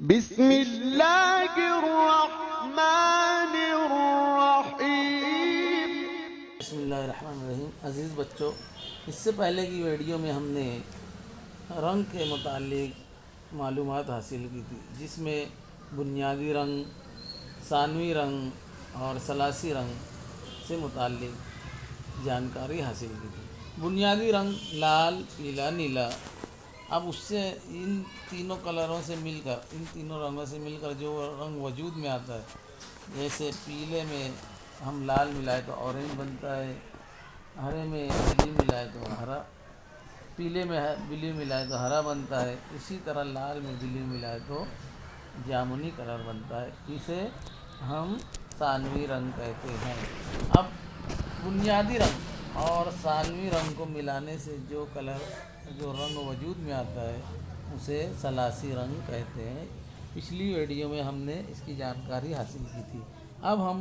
بسم اللہ الرحمن الرحیم۔ بسم اللہ الرحمن الرحیم۔ عزیز بچوں، اس سے پہلے کی ویڈیو میں ہم نے رنگ کے متعلق معلومات حاصل کی تھی، جس میں بنیادی رنگ، ثانوی رنگ اور ثلاثی رنگ سے متعلق جانکاری حاصل کی تھی۔ بنیادی رنگ لال، پیلا، نیلا۔ اب اس سے ان تینوں کلروں سے مل کر، ان تینوں رنگوں سے مل کر جو رنگ وجود میں آتا ہے، جیسے پیلے میں ہم لال ملائے تو اورنج بنتا ہے، ہرے میں بلی ملائے تو ہرا، پیلے میں بلی ملائے تو ہرا بنتا ہے، اسی طرح لال میں بلی ملائے تو جامنی کلر بنتا ہے، اسے ہم ثانوی رنگ کہتے ہیں۔ اب بنیادی رنگ اور ثانوی رنگ کو ملانے سے جو رنگ وجود میں آتا ہے اسے ثلاثی رنگ کہتے ہیں۔ پچھلی ویڈیو میں ہم نے اس کی جانکاری حاصل کی تھی۔ اب ہم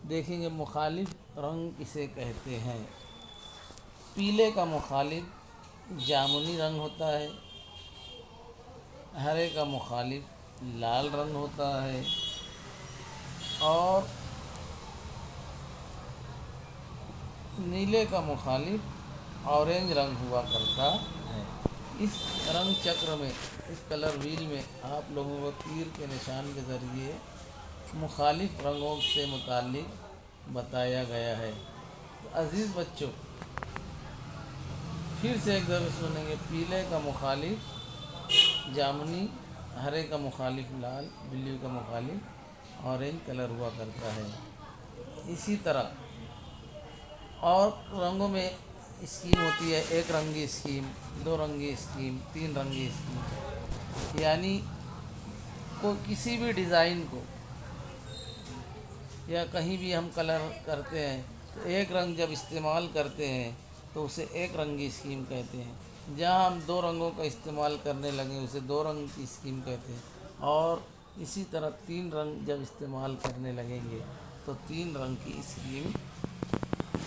دیکھیں گے مخالف رنگ کسے کہتے ہیں۔ پیلے کا مخالف جامنی رنگ ہوتا ہے، ہرے کا مخالف لال رنگ ہوتا ہے، اور نیلے کا مخالف اورنج رنگ ہوا کرتا ہے۔ اس رنگ چکر میں، اس کلر ویل میں آپ لوگوں کو تیر کے نشان کے ذریعے مخالف رنگوں سے متعلق بتایا گیا ہے۔ تو عزیز بچوں، پھر سے ایک دفعہ سنیں گے۔ پیلے کا مخالف جامنی، ہرے کا مخالف لال، بلیو کا مخالف اورنج کلر ہوا کرتا ہے۔ اسی طرح اور رنگوں میں اسکیم ہوتی ہے، ایک رنگی اسکیم، دو رنگی اسکیم، تین رنگی اسکیم، یعنی کسی بھی ڈیزائن کو یا کہیں بھی ہم کلر کرتے ہیں تو ایک رنگ جب استعمال کرتے ہیں تو اسے ایک رنگی اسکیم کہتے ہیں۔ جہاں ہم دو رنگوں کا استعمال کرنے لگیں اسے دو رنگ کی اسکیم کہتے ہیں، اور اسی طرح تین رنگ جب استعمال کرنے لگیں گے تو تین رنگ کی اسکیم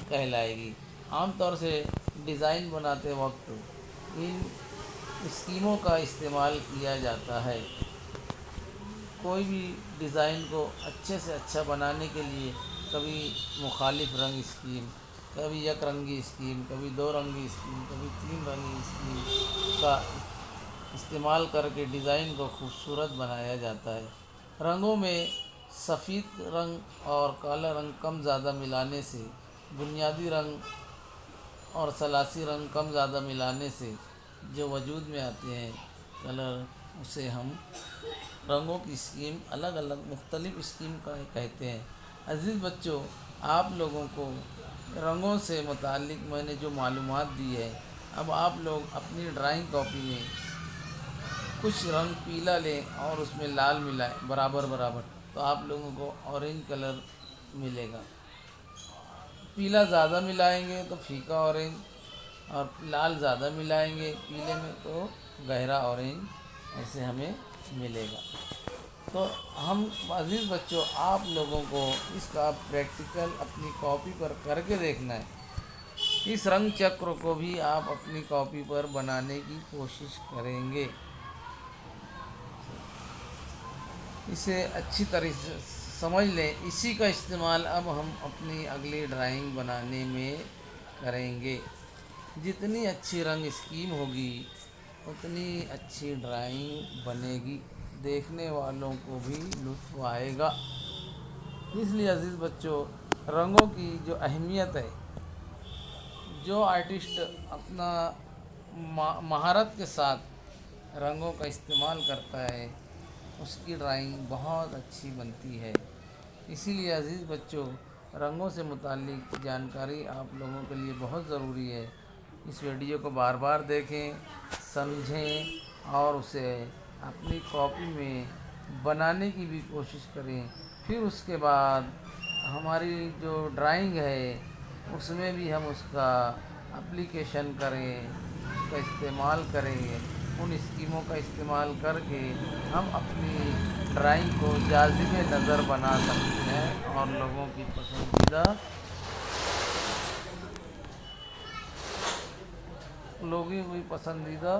کہلائے گی۔ عام طور سے ڈیزائن بناتے وقت ان اسکیموں کا استعمال کیا جاتا ہے۔ کوئی بھی ڈیزائن کو اچھے سے اچھا بنانے کے لیے کبھی مخالف رنگ اسکیم، کبھی یک رنگی اسکیم، کبھی دو رنگی اسکیم، کبھی تین رنگی اسکیم کا استعمال کر کے ڈیزائن کو خوبصورت بنایا جاتا ہے۔ رنگوں میں سفید رنگ اور کالا رنگ کم زیادہ ملانے سے، بنیادی رنگ اور ثلاثی رنگ کم زیادہ ملانے سے جو وجود میں آتے ہیں کلر، اسے ہم رنگوں کی اسکیم الگ الگ مختلف اسکیم کا کہتے ہیں۔ عزیز بچوں، آپ لوگوں کو رنگوں سے متعلق میں نے جو معلومات دی ہے، اب آپ لوگ اپنی ڈرائنگ کاپی میں کچھ رنگ پیلا لیں اور اس میں لال ملائیں برابر برابر، تو آپ لوگوں کو اورنج کلر ملے گا۔ پیلا زیادہ ملائیں گے تو پھیکا اورنج، اور لال زیادہ ملائیں گے پیلے میں تو گہرا اورنج ایسے ہمیں ملے گا۔ تو ہم عزیز بچوں، آپ لوگوں کو اس کا پریکٹیکل اپنی کاپی پر کر کے دیکھنا ہے۔ اس رنگ چکر کو بھی آپ اپنی کاپی پر بنانے کی کوشش کریں گے۔ اسے اچھی طرح سے سمجھ لیں۔ اسی کا استعمال اب ہم اپنی اگلی ڈرائنگ بنانے میں کریں گے۔ جتنی اچھی رنگ اسکیم ہوگی اتنی اچھی ڈرائنگ بنے گی، دیکھنے والوں کو بھی لطف آئے گا۔ اس لیے عزیز بچوں، رنگوں کی جو اہمیت ہے، جو آرٹسٹ اپنا مہارت کے ساتھ رنگوں کا استعمال کرتا ہے اس کی ڈرائنگ بہت اچھی بنتی ہے۔ اسی لیے عزیز بچوں، رنگوں سے متعلق جانکاری آپ لوگوں کے لیے بہت ضروری ہے۔ اس ویڈیو کو بار بار دیکھیں، سمجھیں اور اسے اپنی کاپی میں بنانے کی بھی کوشش کریں۔ پھر اس کے بعد ہماری جو ڈرائنگ ہے اس میں بھی ہم اس کا اپلیکیشن کریں، اس کا استعمال کریں۔ ان اسکیموں کا استعمال کر کے ہم اپنی ڈرائنگ کو جاذب نظر بنا سکتے ہیں اور لوگوں کی پسندیدہ